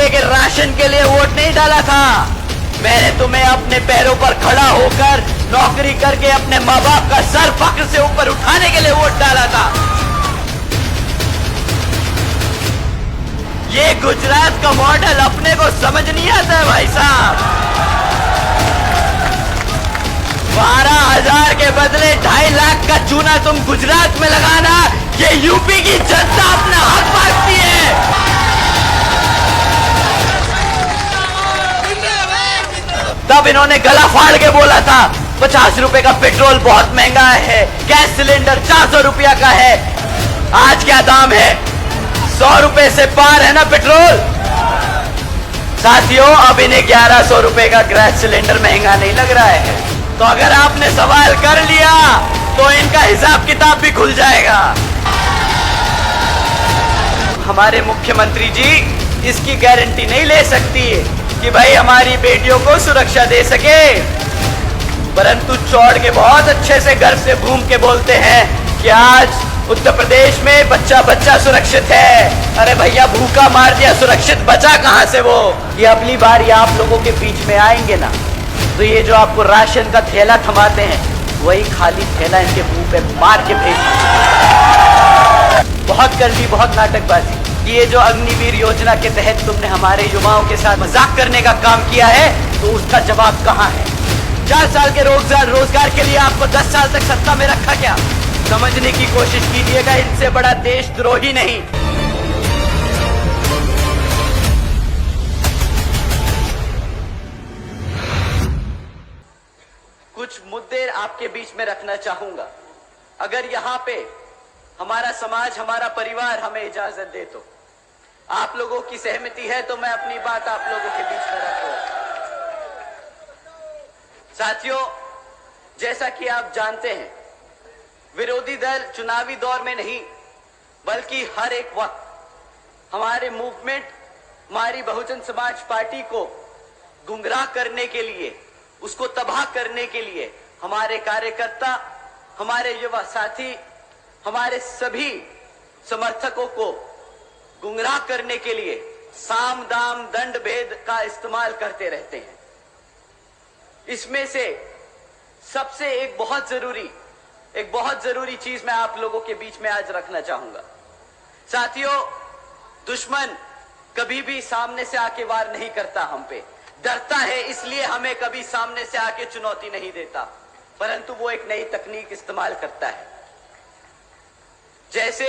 रुपए के राशन के लिए वोट नहीं डाला था। मैंने तुम्हें अपने पैरों पर खड़ा होकर नौकरी करके अपने माँ बाप का सर फक्र से ऊपर उठाने के लिए वोट डाला था। ये गुजरात का मॉडल अपने को समझ नहीं आता है भाई साहब। 12,000 के बदले 2.5 लाख का चूना तुम गुजरात में लगाना, ये यूपी की जनता अपना हक मांगती है। तब इन्होंने गला फाड़ के बोला था 50 रुपए का पेट्रोल बहुत महंगा है, गैस सिलेंडर 400 रुपया का है। आज क्या दाम है? 100 रुपए से पार है ना पेट्रोल। साथियों, अब इन्हें 1100 रुपए का गैस सिलेंडर महंगा नहीं लग रहा है। तो अगर आपने सवाल कर लिया तो इनका हिसाब किताब भी खुल जाएगा। हमारे मुख्यमंत्री जी इसकी गारंटी नहीं ले सकती कि भाई हमारी बेटियों को सुरक्षा दे सके, परंतु चौड़ के बहुत अच्छे से गर्व से घूम के बोलते हैं कि आज उत्तर प्रदेश में बच्चा बच्चा सुरक्षित है। अरे भैया, भूखा मार दिया, सुरक्षित बचा कहां से वो? ये अगली बार ये आप लोगों के बीच में आएंगे ना, तो ये जो आपको राशन का थैला थमाते हैं, वही खाली थैला इनके मुंह पे मार के भेज। बहुत कर दी, बहुत नाटकबाजी। ये जो अग्निवीर योजना के तहत तुमने हमारे युवाओं के साथ मजाक करने का काम किया है, तो उसका जवाब कहां है? 4 साल के रोजगार के लिए आपको 10 साल तक सत्ता में रखा क्या? समझने की कोशिश कीजिएगा, इनसे बड़ा देशद्रोही नहीं। कुछ मुद्दे आपके बीच में रखना चाहूंगा। अगर यहाँ पे हमारा समाज, हमारा परिवार हमें इजाजत दे तो, आप लोगों की सहमति है तो मैं अपनी बात आप लोगों के बीच में रखूंगा। साथियों, जैसा कि आप जानते हैं, विरोधी दल चुनावी दौर में नहीं बल्कि हर एक वक्त हमारे मूवमेंट, हमारी बहुजन समाज पार्टी को गुमराह करने के लिए, उसको तबाह करने के लिए हमारे कार्यकर्ता, हमारे युवा साथी, हमारे सभी समर्थकों को गुमराह करने के लिए साम दाम दंड भेद का इस्तेमाल करते रहते हैं। इसमें से सबसे एक बहुत जरूरी चीज मैं आप लोगों के बीच में आज रखना चाहूंगा। साथियों, दुश्मन कभी भी सामने से आके वार नहीं करता, हम पे डरता है, इसलिए हमें कभी सामने से आके चुनौती नहीं देता, परंतु वो एक नई तकनीक इस्तेमाल करता है। जैसे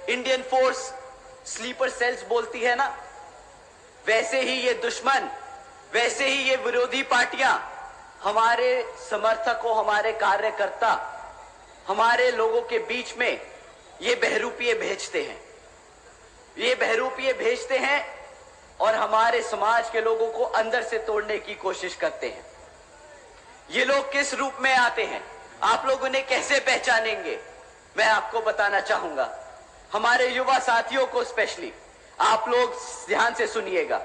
इंडियन फोर्स स्लीपर सेल्स बोलती है ना, वैसे ही ये दुश्मन, वैसे ही ये विरोधी पार्टियां हमारे समर्थकों, हमारे कार्यकर्ता, हमारे लोगों के बीच में ये बहरूपिये भेजते हैं। ये बहरूपिये भेजते हैं और हमारे समाज के लोगों को अंदर से तोड़ने की कोशिश करते हैं। ये लोग किस रूप में आते हैं, आप लोग उन्हें कैसे पहचानेंगे, मैं आपको बताना चाहूंगा। हमारे युवा साथियों को स्पेशली आप लोग ध्यान से सुनिएगा।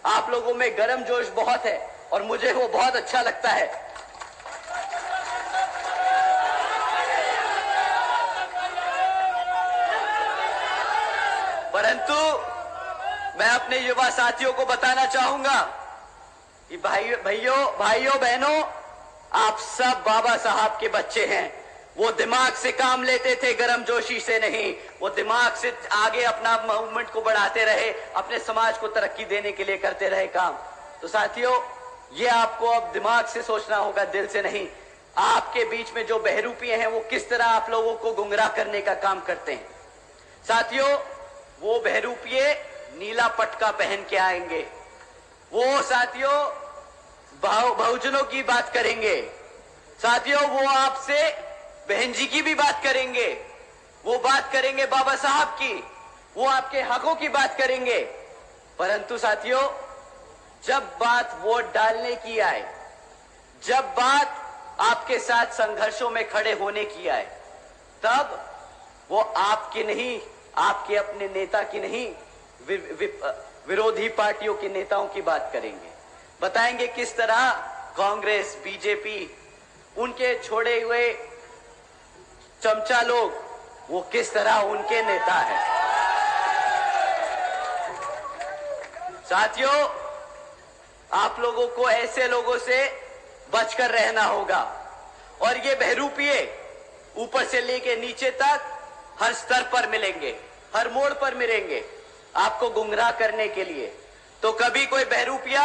आप लोगों में गर्म जोश बहुत है और मुझे वो बहुत अच्छा लगता है। परंतु मैं अपने युवा साथियों को बताना चाहूंगा कि भाइयों बहनों, आप सब बाबा साहब के बच्चे हैं। वो दिमाग से काम लेते थे, गर्म जोशी से नहीं। वो दिमाग से आगे अपना मूवमेंट को बढ़ाते रहे, अपने समाज को तरक्की देने के लिए करते रहे काम। तो साथियों, ये आपको अब दिमाग से सोचना होगा, दिल से नहीं। आपके बीच में जो बहरूपिये हैं वो किस तरह आप लोगों को गुमराह करने का काम करते हैं। साथियों, वो बहरूपिये नीला पटका पहन के आएंगे। वो साथियों बहुजनों की बात करेंगे। साथियों, वो आपसे बहन जी की भी बात करेंगे, वो बात करेंगे बाबा साहब की, वो आपके हकों की बात करेंगे। परंतु साथियों, जब बात वोट डालने की आए, जब बात आपके साथ संघर्षों में खड़े होने की आए, तब वो आपके नहीं, आपके अपने नेता की नहीं, विरोधी पार्टियों के नेताओं की बात करेंगे। बताएंगे किस तरह कांग्रेस, बीजेपी, उनके छोड़े हुए चमचा लोग, वो किस तरह उनके नेता है। साथियों, आप लोगों को ऐसे लोगों से बचकर रहना होगा। और ये बहरूपिये ऊपर से लेके नीचे तक हर स्तर पर मिलेंगे, हर मोड़ पर मिलेंगे आपको गुमराह करने के लिए। तो कभी कोई बहरूपिया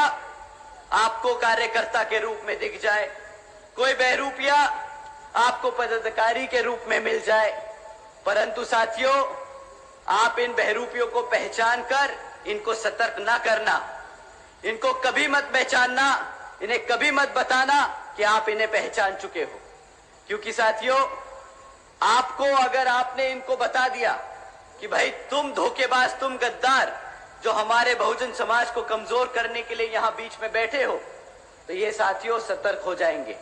आपको कार्यकर्ता के रूप में दिख जाए, कोई बहरूपिया आपको पदाधिकारी के रूप में मिल जाए, परंतु साथियों, आप इन बहरूपियों को पहचान कर इनको सतर्क ना करना, इनको कभी मत पहचानना, इन्हें कभी मत बताना कि आप इन्हें पहचान चुके हो। क्योंकि साथियों, आपको अगर आपने इनको बता दिया कि भाई तुम धोखेबाज, तुम गद्दार, जो हमारे बहुजन समाज को कमजोर करने के लिए यहां बीच में बैठे हो, तो ये साथियों सतर्क हो जाएंगे,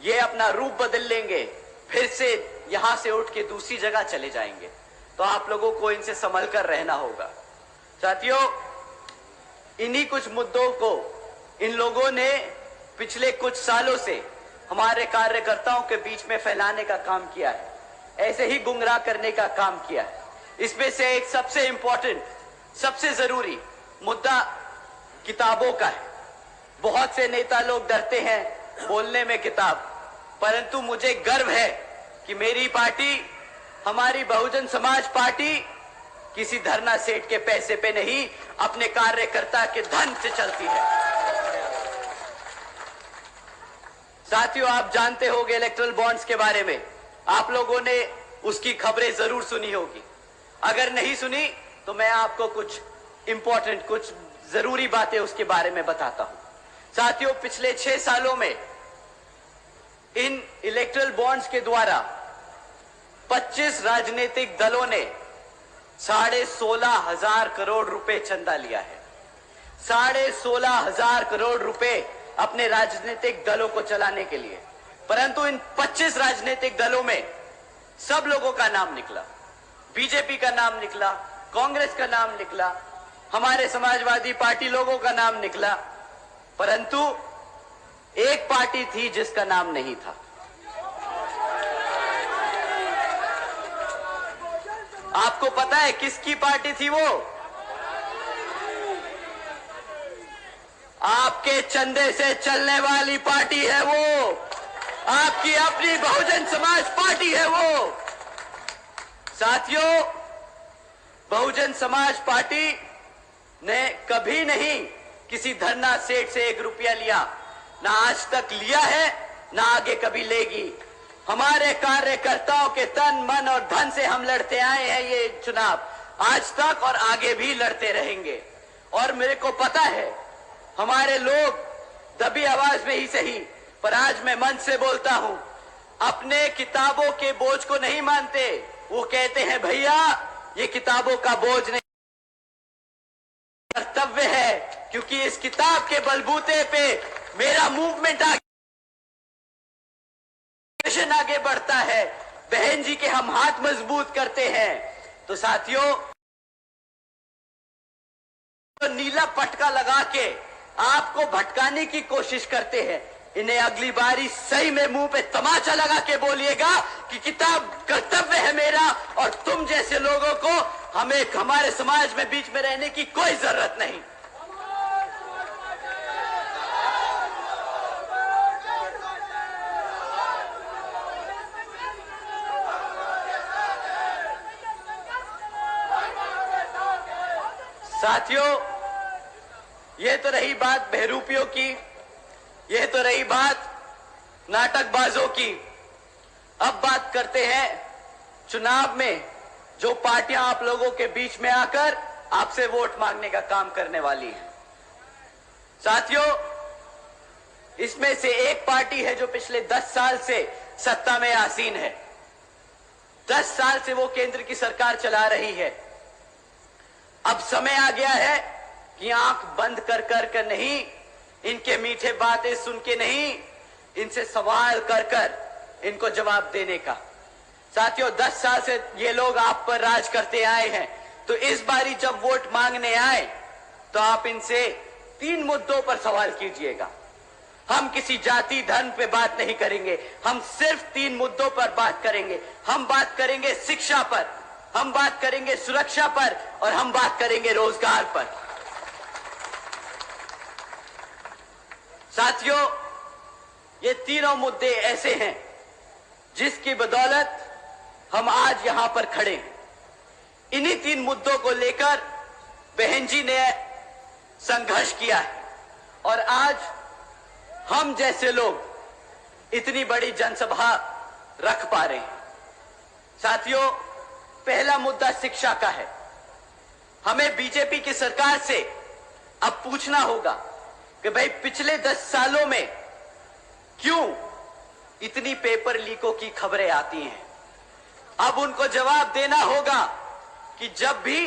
ये अपना रूप बदल लेंगे, फिर से यहां से उठ के दूसरी जगह चले जाएंगे। तो आप लोगों को इनसे संभल कर रहना होगा। साथियों, इन्हीं कुछ मुद्दों को इन लोगों ने पिछले कुछ सालों से हमारे कार्यकर्ताओं के बीच में फैलाने का काम किया है, ऐसे ही गुमराह करने का काम किया है। इसमें से एक सबसे इंपॉर्टेंट, सबसे जरूरी मुद्दा किताबों का है। बहुत से नेता लोग डरते हैं बोलने में किताब, परंतु मुझे गर्व है कि मेरी पार्टी, हमारी बहुजन समाज पार्टी किसी धरना सेठ के पैसे पे नहीं, अपने कार्यकर्ता के धन से चलती है। साथियों, आप जानते होंगे इलेक्टोरल बॉन्ड्स के बारे में, आप लोगों ने उसकी खबरें जरूर सुनी होगी। अगर नहीं सुनी तो मैं आपको कुछ इंपॉर्टेंट, कुछ जरूरी बातें उसके बारे में बताता हूं। साथियों, पिछले 6 सालों में इन इलेक्टोरल बॉन्ड्स के द्वारा 25 राजनीतिक दलों ने 16,500 करोड़ रुपए चंदा लिया है। 16,500 करोड़ रुपए अपने राजनीतिक दलों को चलाने के लिए। परंतु इन 25 राजनीतिक दलों में सब लोगों का नाम निकला, बीजेपी का नाम निकला, कांग्रेस का नाम निकला, हमारे समाजवादी पार्टी लोगों का नाम निकला, परंतु एक पार्टी थी जिसका नाम नहीं था। आपको पता है किसकी पार्टी थी वो? आपके चंदे से चलने वाली पार्टी है वो, आपकी अपनी बहुजन समाज पार्टी है वो। साथियों, बहुजन समाज पार्टी ने कभी नहीं किसी धरना सेठ से 1 रुपया लिया, ना आज तक लिया है, ना आगे कभी लेगी। हमारे कार्यकर्ताओं के तन, मन और धन से हम लड़ते आए हैं ये चुनाव, आज तक और आगे भी लड़ते रहेंगे। और मेरे को पता है हमारे लोग दबी आवाज में ही सही, पर आज मैं मन से बोलता हूं, अपने किताबों के बोझ को नहीं मानते। वो कहते हैं भैया ये किताबों का बोझ नहीं, कर्तव्य है, क्योंकि इस किताब के बलबूते पे मेरा मूवमेंट आगे बढ़ता है, बहन जी के हम हाथ मजबूत करते हैं। तो साथियों, तो नीला पटका लगा के आपको भटकाने की कोशिश करते हैं, इन्हें अगली बारी सही में मुंह पे तमाचा लगा के बोलिएगा कि किताब कर्तव्य है मेरा, और तुम जैसे लोगों को हमारे समाज में बीच में रहने की कोई जरूरत नहीं। साथियों, ये तो रही बात बहरूपियों की, ये तो रही बात नाटकबाजों की। अब बात करते हैं चुनाव में जो पार्टियां आप लोगों के बीच में आकर आपसे वोट मांगने का काम करने वाली हैं। साथियों, इसमें से एक पार्टी है जो पिछले 10 साल से सत्ता में आसीन है, 10 साल से वो केंद्र की सरकार चला रही है। अब समय आ गया है कि आंख बंद कर नहीं, इनके मीठे बातें सुन के नहीं, इनसे सवाल कर इनको जवाब देने का। साथियों, 10 साल से ये लोग आप पर राज करते आए हैं, तो इस बारी जब वोट मांगने आए तो आप इनसे 3 मुद्दों पर सवाल कीजिएगा। हम किसी जाति धर्म पे बात नहीं करेंगे, हम सिर्फ 3 मुद्दों पर बात करेंगे। हम बात करेंगे शिक्षा पर, हम बात करेंगे सुरक्षा पर, और हम बात करेंगे रोजगार पर। साथियों, ये तीनों मुद्दे ऐसे हैं जिसकी बदौलत हम आज यहां पर खड़े हैं। इन्हीं तीन मुद्दों को लेकर बहन जी ने संघर्ष किया है और आज हम जैसे लोग इतनी बड़ी जनसभा रख पा रहे हैं। साथियों, पहला मुद्दा शिक्षा का है। हमें बीजेपी की सरकार से अब पूछना होगा कि भाई पिछले 10 सालों में क्यों इतनी पेपर लीकों की खबरें आती हैं। अब उनको जवाब देना होगा कि जब भी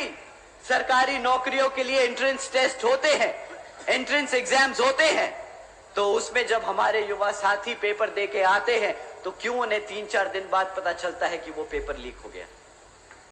सरकारी नौकरियों के लिए एंट्रेंस टेस्ट होते हैं, एंट्रेंस एग्जाम्स होते हैं, तो उसमें जब हमारे युवा साथी पेपर दे के आते हैं तो क्यों उन्हें 3-4 दिन बाद पता चलता है कि वो पेपर लीक हो गया।